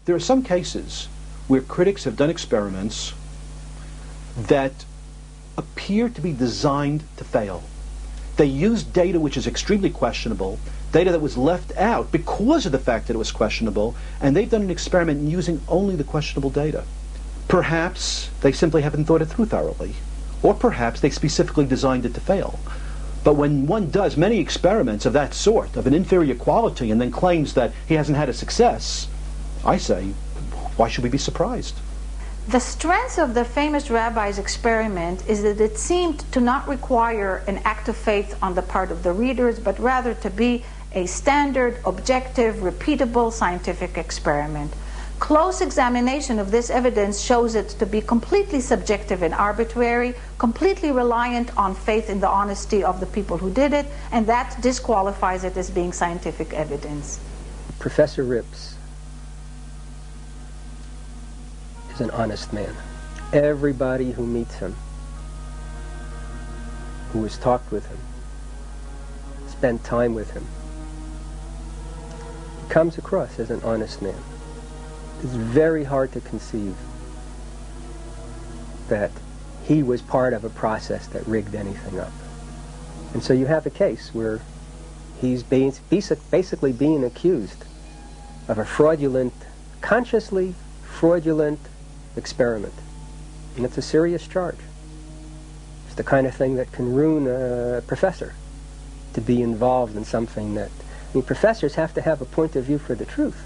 There are some cases where critics have done experiments that appear to be designed to fail. They use data which is extremely questionable, data that was left out because of the fact that it was questionable, and they've done an experiment using only the questionable data. Perhaps they simply haven't thought it through thoroughly, or perhaps they specifically designed it to fail. But when one does many experiments of that sort, of an inferior quality, and then claims that he hasn't had a success, I say, why should we be surprised? The strength of the famous rabbi's experiment is that it seemed to not require an act of faith on the part of the readers, but rather to be a standard, objective, repeatable scientific experiment. Close examination of this evidence shows it to be completely subjective and arbitrary, completely reliant on faith in the honesty of the people who did it, and that disqualifies it as being scientific evidence. Professor Rips is an honest man. Everybody who meets him, who has talked with him, spent time with him, comes across as an honest man. It's very hard to conceive that he was part of a process that rigged anything up. And so you have a case where he's basically being accused of a fraudulent, consciously fraudulent experiment. And it's a serious charge. It's the kind of thing that can ruin a professor, to be involved in something that... I mean, professors have to have a point of view for the truth.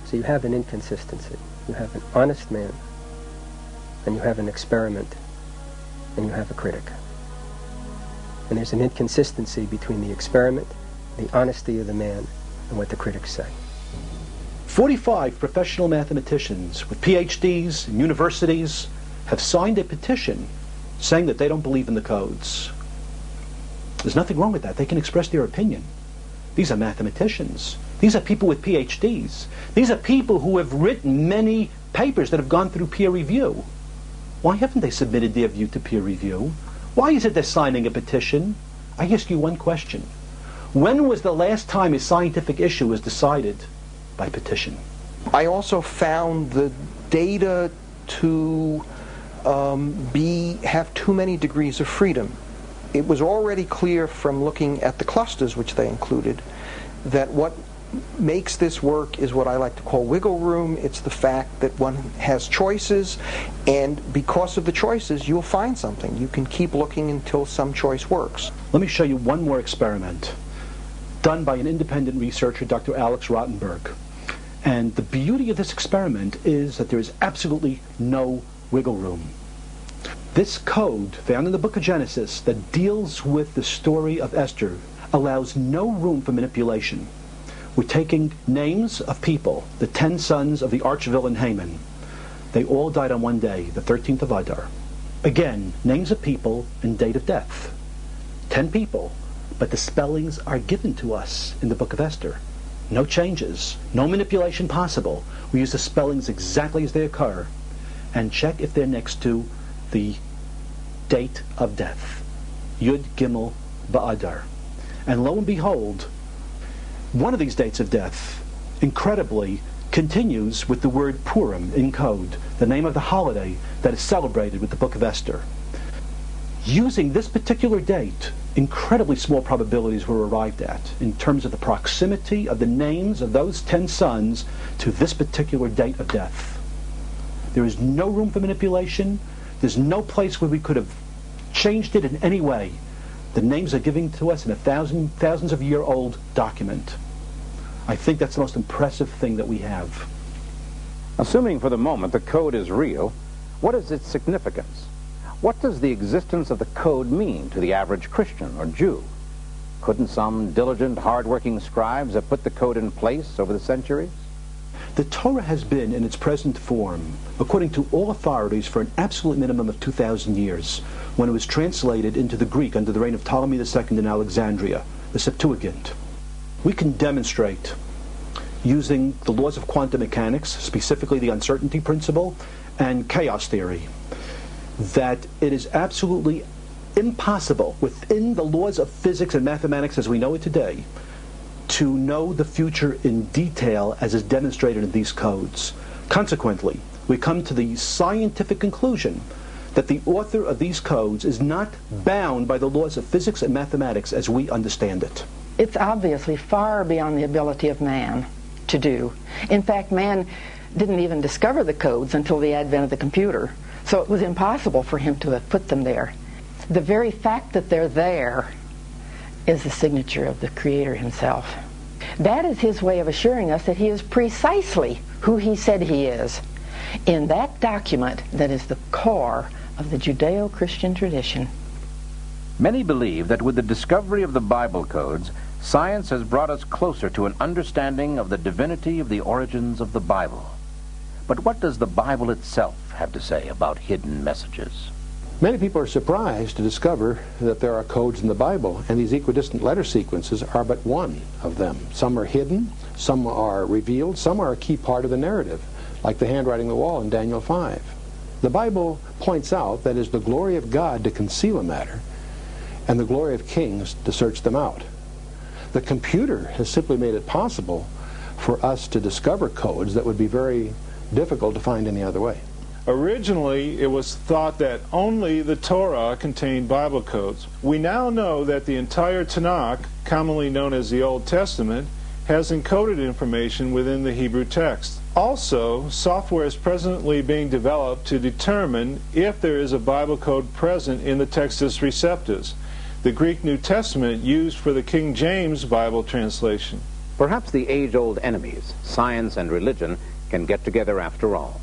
So you have an inconsistency. You have an honest man, and you have an experiment, and you have a critic. And there's an inconsistency between the experiment, the honesty of the man, and what the critics say. 45 professional mathematicians with PhDs in universities have signed a petition saying that they don't believe in the codes. There's nothing wrong with that. They can express their opinion. These are mathematicians. These are people with PhDs. These are people who have written many papers that have gone through peer review. Why haven't they submitted their view to peer review? Why is it they're signing a petition? I ask you one question. When was the last time a scientific issue was decided by petition? I also found the data to have too many degrees of freedom. It was already clear from looking at the clusters which they included that what makes this work is what I like to call wiggle room. It's the fact that one has choices, and because of the choices you'll find something. You can keep looking until some choice works. Let me show you one more experiment done by an independent researcher, Dr. Alex Rottenberg. And the beauty of this experiment is that there is absolutely no wiggle room. This code found in the book of Genesis that deals with the story of Esther allows no room for manipulation. We're taking names of people, the 10 sons of the arch-villain Haman. They all died on one day, the 13th of Adar. Again, names of people and date of death. 10 people, but the spellings are given to us in the book of Esther. No changes, no manipulation possible. We use the spellings exactly as they occur and check if they're next to the date of death. Yud Gimel Ba'adar. And lo and behold, one of these dates of death, incredibly, continues with the word Purim in code, the name of the holiday that is celebrated with the book of Esther. Using this particular date, incredibly small probabilities were arrived at in terms of the proximity of the names of those 10 sons to this particular date of death. There is no room for manipulation. There's no place where we could have changed it in any way. The names are given to us in a thousands of year old document. I think that's the most impressive thing that we have. Assuming for the moment the code is real, what is its significance? What does the existence of the code mean to the average Christian or Jew? Couldn't some diligent, hard-working scribes have put the code in place over the centuries? The Torah has been in its present form, according to all authorities, for an absolute minimum of 2,000 years, when it was translated into the Greek under the reign of Ptolemy II in Alexandria, the Septuagint. We can demonstrate, using the laws of quantum mechanics, specifically the uncertainty principle and chaos theory, that it is absolutely impossible within the laws of physics and mathematics as we know it today to know the future in detail as is demonstrated in these codes. Consequently, we come to the scientific conclusion that the author of these codes is not bound by the laws of physics and mathematics as we understand it. It's obviously far beyond the ability of man to do. In fact, man didn't even discover the codes until the advent of the computer, so it was impossible for him to have put them there. The very fact that they're there is the signature of the Creator himself. That is his way of assuring us that he is precisely who he said he is in that document that is the core of the Judeo-Christian tradition. Many believe that with the discovery of the Bible codes, science has brought us closer to an understanding of the divinity of the origins of the Bible. But what does the Bible itself have to say about hidden messages? Many people are surprised to discover that there are codes in the Bible, and these equidistant letter sequences are but one of them. Some are hidden, some are revealed, some are a key part of the narrative, like the handwriting on the wall in Daniel 5. The Bible points out that it is the glory of God to conceal a matter, and the glory of kings to search them out. The computer has simply made it possible for us to discover codes that would be very difficult to find any other way. Originally, it was thought that only the Torah contained Bible codes. We now know that the entire Tanakh, commonly known as the Old Testament, has encoded information within the Hebrew text. Also, software is presently being developed to determine if there is a Bible code present in the Textus Receptus, the Greek New Testament used for the King James Bible translation. Perhaps the age-old enemies, science and religion, can get together after all.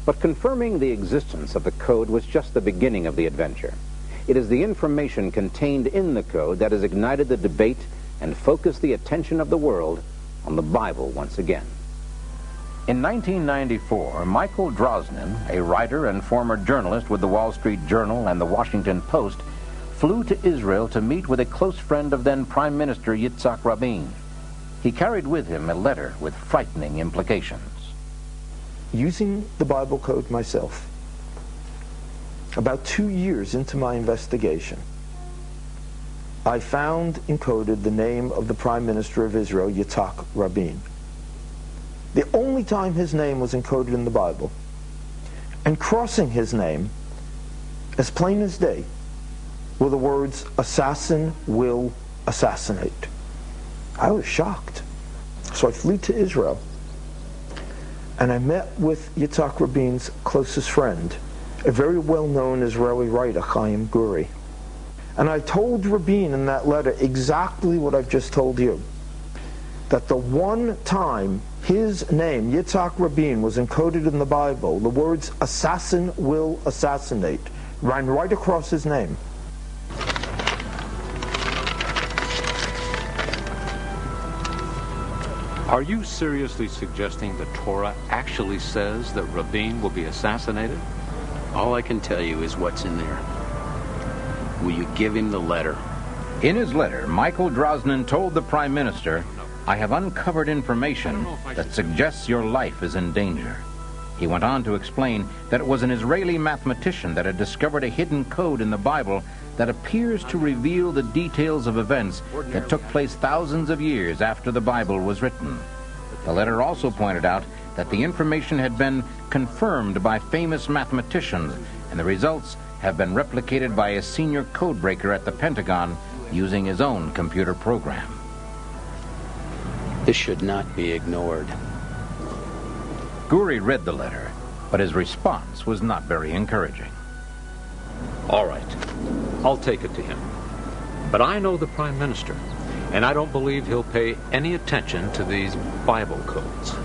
But confirming the existence of the code was just the beginning of the adventure. It is the information contained in the code that has ignited the debate and focused the attention of the world on the Bible once again. In 1994, Michael Drosnin, a writer and former journalist with the Wall Street Journal and the Washington Post, flew to Israel to meet with a close friend of then Prime Minister Yitzhak Rabin. He carried with him a letter with frightening implications. Using the Bible code myself, about 2 years into my investigation, I found encoded the name of the Prime Minister of Israel, Yitzhak Rabin. The only time his name was encoded in the Bible, and crossing his name, as plain as day, were the words, "Assassin will assassinate." I was shocked. So I flew to Israel, and I met with Yitzhak Rabin's closest friend, a very well-known Israeli writer, Chaim Guri. And I told Rabin in that letter exactly what I've just told you, that the one time his name, Yitzhak Rabin, was encoded in the Bible, the words "assassin will assassinate" ran right across his name. Are you seriously suggesting the Torah actually says that Rabin will be assassinated? All I can tell you is what's in there. Will you give him the letter? In his letter, Michael Drosnin told the Prime Minister, "I have uncovered information that suggests your life is in danger." He went on to explain that it was an Israeli mathematician that had discovered a hidden code in the Bible that appears to reveal the details of events that took place thousands of years after the Bible was written. The letter also pointed out that the information had been confirmed by famous mathematicians, and the results have been replicated by a senior codebreaker at the Pentagon using his own computer program. This should not be ignored. Guri read the letter, but his response was not very encouraging. All right, I'll take it to him. But I know the Prime Minister, and I don't believe he'll pay any attention to these Bible codes.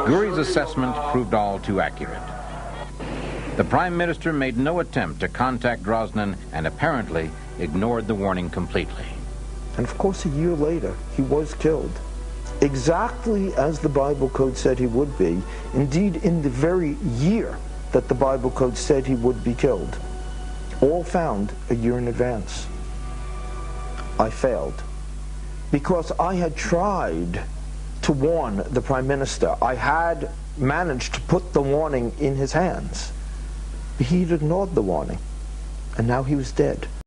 Guri's assessment proved all too accurate. The Prime Minister made no attempt to contact Drosnin and apparently ignored the warning completely. And of course, a year later, he was killed. Exactly as the Bible code said he would be, indeed in the very year that the Bible code said he would be killed. All found a year in advance. I failed because I had tried to warn the Prime Minister. I had managed to put the warning in his hands, He had ignored the warning, and now he was dead.